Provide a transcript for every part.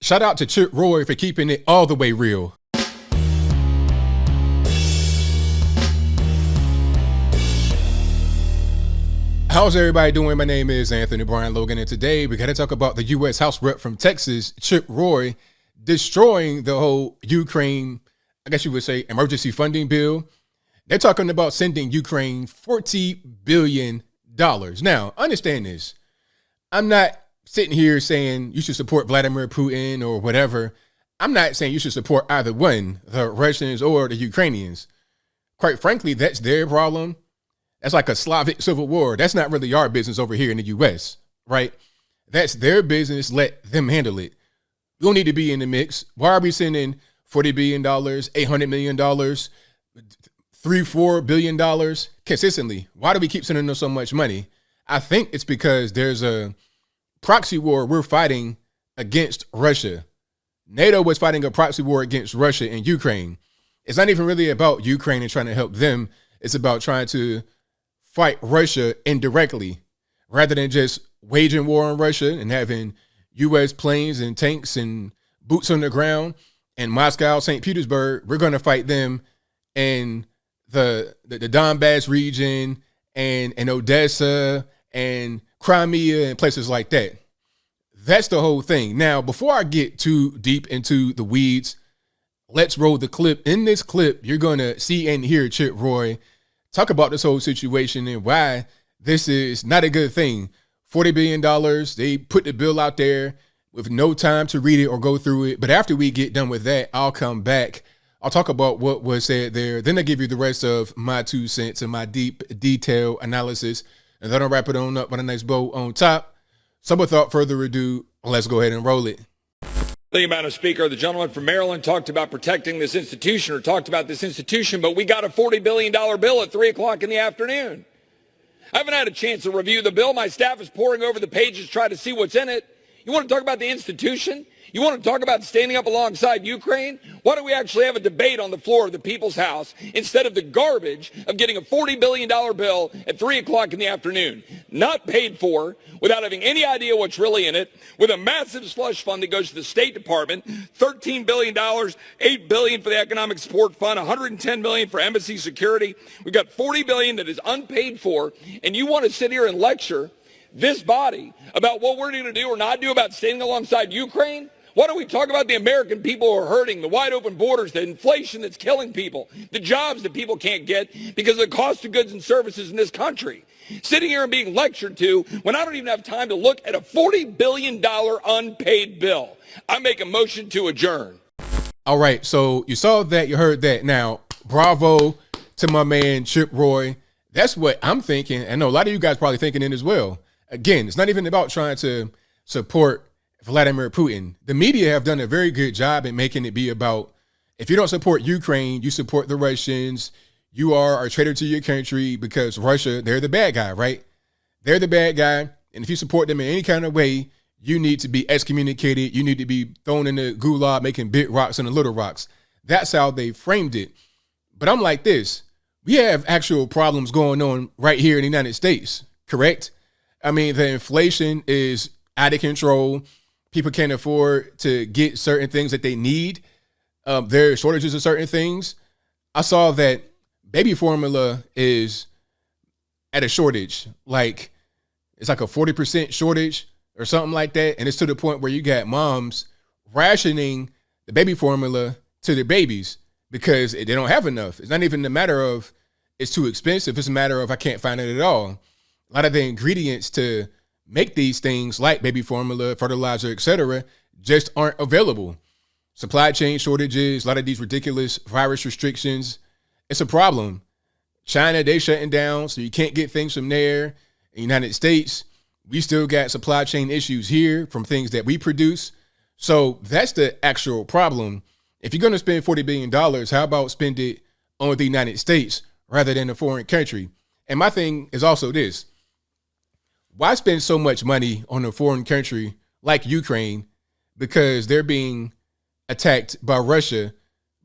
Shout out to Chip Roy for keeping it all the way real. How's everybody doing? My name is Anthony Brian Logan, and today we got to talk about the U.S. House Rep from Texas, Chip Roy, destroying the whole Ukraine, I guess you would say, emergency funding bill. They're talking about sending Ukraine $40 billion. Now, understand this. I'm not sitting here saying you should support Vladimir Putin or whatever. I'm not saying you should support either one, the Russians or the Ukrainians. Quite frankly, that's their problem. That's like a Slavic civil war. That's not really our business over here in the U.S., right? That's their business. Let them handle it. We don't need to be in the mix. Why are we sending $40 billion, $800 million, $3-4 billion consistently? Why do we keep sending them so much money? I think it's because there's a proxy war we're fighting against Russia. NATO was fighting a proxy war against Russia and Ukraine. It's not even really about Ukraine and trying to help them. It's about trying to fight Russia indirectly rather than just waging war on Russia and having U.S. planes and tanks and boots on the ground in Moscow, St. Petersburg. We're going to fight them in the Donbass region and Odessa and Crimea and places like that. That's the whole thing. Now, before I get too deep into the weeds, let's roll the clip. In this clip, you're going to see and hear Chip Roy talk about this whole situation and why this is not a good thing. $40 billion, they put the bill out there with no time to read it or go through it. But after we get done with that, I'll come back. I'll talk about what was said there. Then I'll give you the rest of my 2 cents and my deep, detailed analysis. And then I'll wrap it on up with a nice bow on top. So without further ado, let's go ahead and roll it. Madam Speaker, the gentleman from Maryland talked about protecting this institution but we got a $40 billion bill at 3 o'clock in the afternoon. I haven't had a chance to review the bill. My staff is poring over the pages, trying to see what's in it. You want to talk about the institution? You want to talk about standing up alongside Ukraine? Why don't we actually have a debate on the floor of the People's House instead of the garbage of getting a $40 billion bill at 3 o'clock in the afternoon, not paid for, without having any idea what's really in it, with a massive slush fund that goes to the State Department, $13 billion, $8 billion for the Economic Support Fund, $110 million for embassy security. We've got $40 billion that is unpaid for, and you want to sit here and lecture this body about what we're going to do or not do about standing alongside Ukraine? Why don't we talk about the American people who are hurting, the wide open borders, the inflation that's killing people, the jobs that people can't get because of the cost of goods and services in this country? Sitting here and being lectured to when I don't even have time to look at a $40 billion unpaid bill. I make a motion to adjourn. All right, so you saw that, you heard that. Now, bravo to my man Chip Roy. That's what I'm thinking. I know a lot of you guys probably thinking it as well. Again, it's not even about trying to support Vladimir Putin. The media have done a very good job in making it be about, if you don't support Ukraine, you support the Russians. You are a traitor to your country because Russia, they're the bad guy, right? They're the bad guy. And if you support them in any kind of way, you need to be excommunicated. You need to be thrown in the gulag, making big rocks and the little rocks. That's how they framed it. But I'm like this. We have actual problems going on right here in the United States, correct? I mean, the inflation is out of control. People can't afford to get certain things that they need. There are shortages of certain things. I saw that baby formula is at a shortage. Like, it's like a 40% shortage or something like that. And it's to the point where you got moms rationing the baby formula to their babies because they don't have enough. It's not even a matter of it's too expensive. It's a matter of I can't find it at all. A lot of the ingredients to make these things like baby formula, fertilizer, etc., just aren't available. Supply chain shortages, a lot of these ridiculous virus restrictions. It's a problem. China, they shutting down, so you can't get things from there. In the United States, we still got supply chain issues here from things that we produce. So that's the actual problem. If you're going to spend $40 billion, how about spend it on the United States rather than a foreign country? And my thing is also this. Why spend so much money on a foreign country like Ukraine because they're being attacked by Russia,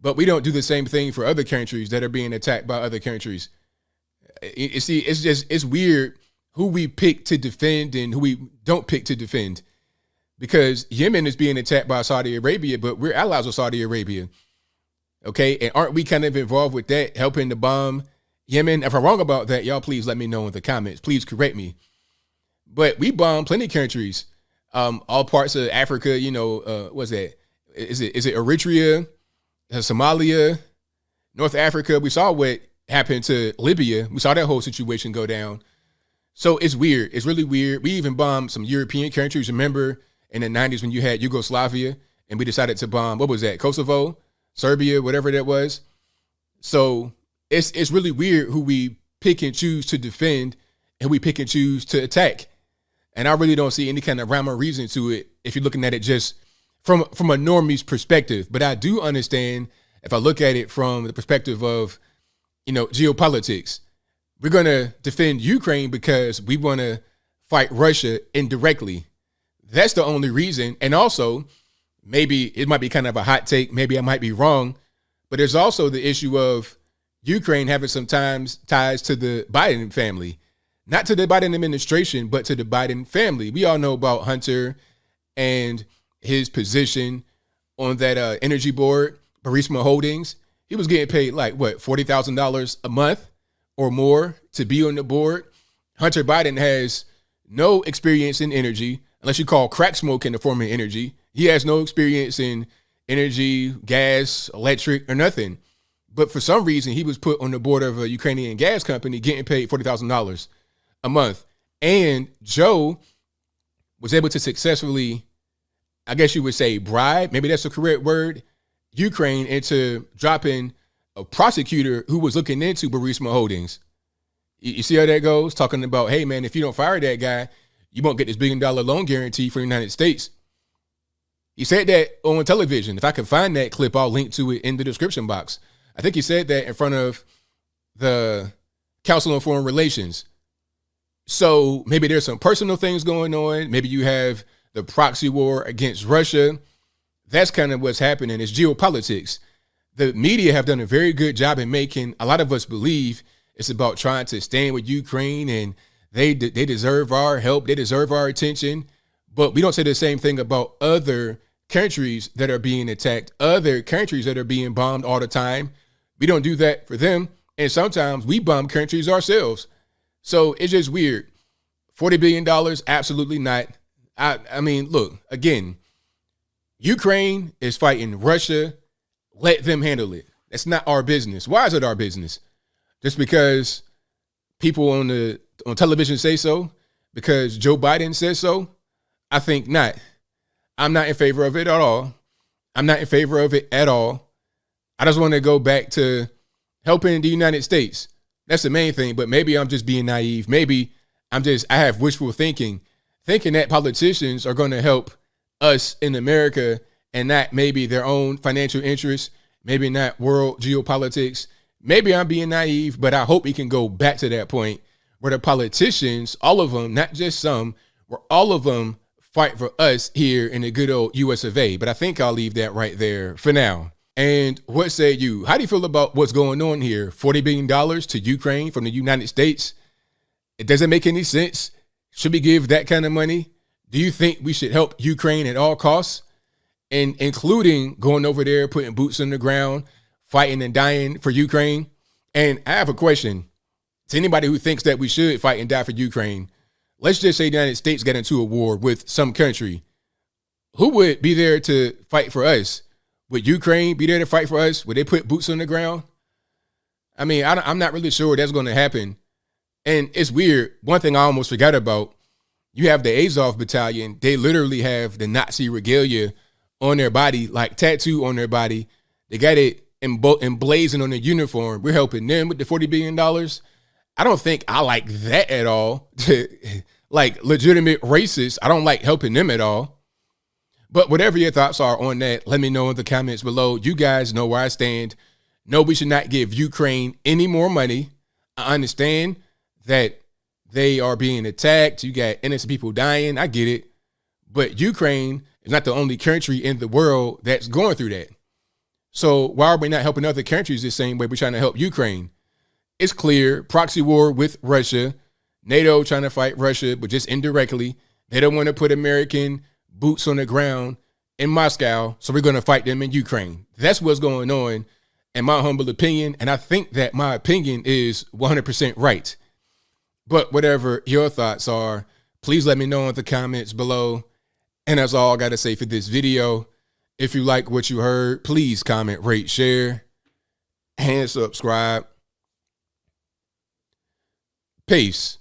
but we don't do the same thing for other countries that are being attacked by other countries? It's weird who we pick to defend and who we don't pick to defend. because Yemen is being attacked by Saudi Arabia, but we're allies with Saudi Arabia. Okay, and aren't we kind of involved with that, helping to bomb Yemen? If I'm wrong about that, y'all please let me know in the comments. Please correct me. But we bomb plenty of countries, all parts of Africa. What's that? Is it Eritrea, Somalia, North Africa? We saw what happened to Libya. We saw that whole situation go down. So it's weird. It's really weird. We even bombed some European countries. Remember in the 90s when you had Yugoslavia and we decided to bomb, what was that? Kosovo, Serbia, whatever that was. So it's really weird who we pick and choose to defend and we pick and choose to attack. And I really don't see any kind of rhyme or reason to it if you're looking at it just from a normie's perspective. But I do understand if I look at it from the perspective of, geopolitics. We're going to defend Ukraine because we want to fight Russia indirectly. That's the only reason. And also, maybe it might be kind of a hot take. Maybe I might be wrong. But there's also the issue of Ukraine having sometimes ties to the Biden family. Not to the Biden administration, but to the Biden family. We all know about Hunter and his position on that energy board, Burisma Holdings. He was getting paid like, $40,000 a month or more to be on the board. Hunter Biden has no experience in energy, unless you call crack smoke in the form of energy. He has no experience in energy, gas, electric, or nothing. But for some reason, he was put on the board of a Ukrainian gas company getting paid $40,000 a month. And Joe was able to successfully, I guess you would say, bribe, maybe that's the correct word, Ukraine into dropping a prosecutor who was looking into Burisma Holdings. You see how that goes? Talking about, hey, man, if you don't fire that guy, you won't get this $1 billion loan guarantee for the United States. He said that on television. If I can find that clip, I'll link to it in the description box. I think he said that in front of the Council on Foreign Relations. So maybe there's some personal things going on. Maybe you have the proxy war against Russia. That's kind of what's happening. It's geopolitics. The media have done a very good job in making a lot of us believe it's about trying to stand with Ukraine and they deserve our help. They deserve our attention. But we don't say the same thing about other countries that are being attacked, other countries that are being bombed all the time. We don't do that for them. And sometimes we bomb countries ourselves. So it's just weird. $40 billion, absolutely not. I mean, look, again, Ukraine is fighting Russia. Let them handle it. That's not our business. Why is it our business? Just because people on television say so? Because Joe Biden says so? I think not. I'm not in favor of it at all. I'm not in favor of it at all. I just want to go back to helping the United States. That's the main thing. But maybe I'm just being naive. Maybe I have wishful thinking that politicians are going to help us in America and not maybe their own financial interests, maybe not world geopolitics. Maybe I'm being naive, but I hope we can go back to that point where the politicians, all of them, not just some, where all of them fight for us here in the good old US of A. But I think I'll leave that right there for now. And what say you? How do you feel about what's going on here? $40 billion to Ukraine from the United States. It doesn't make any sense. Should we give that kind of money? Do you think we should help Ukraine at all costs? And including going over there, putting boots on the ground, fighting and dying for Ukraine? And I have a question to anybody who thinks that we should fight and die for Ukraine. Let's just say the United States got into a war with some country. Who would be there to fight for us? Would Ukraine be there to fight for us? Would they put boots on the ground? I mean, I'm not really sure that's going to happen. And it's weird. One thing I almost forgot about, you have the Azov battalion. They literally have the Nazi regalia on their body, like tattoo on their body. They got it emblazoned on their uniform. We're helping them with the $40 billion. I don't think I like that at all. Like legitimate racists, I don't like helping them at all. But whatever your thoughts are on that, let me know in the comments below. You guys know where I stand. No, we should not give Ukraine any more money. I understand that they are being attacked. You got innocent people dying. I get it. But Ukraine is not the only country in the world that's going through that. So why are we not helping other countries the same way we're trying to help Ukraine? It's clear, proxy war with Russia, NATO trying to fight Russia, but just indirectly. They don't want to put American boots on the ground in Moscow, so we're going to fight them in Ukraine. That's what's going on, in my humble opinion, and I think that my opinion is 100% right. But whatever your thoughts are, please let me know in the comments below. And that's all I got to say for this video. If you like what you heard, please comment, rate, share, and subscribe. Peace.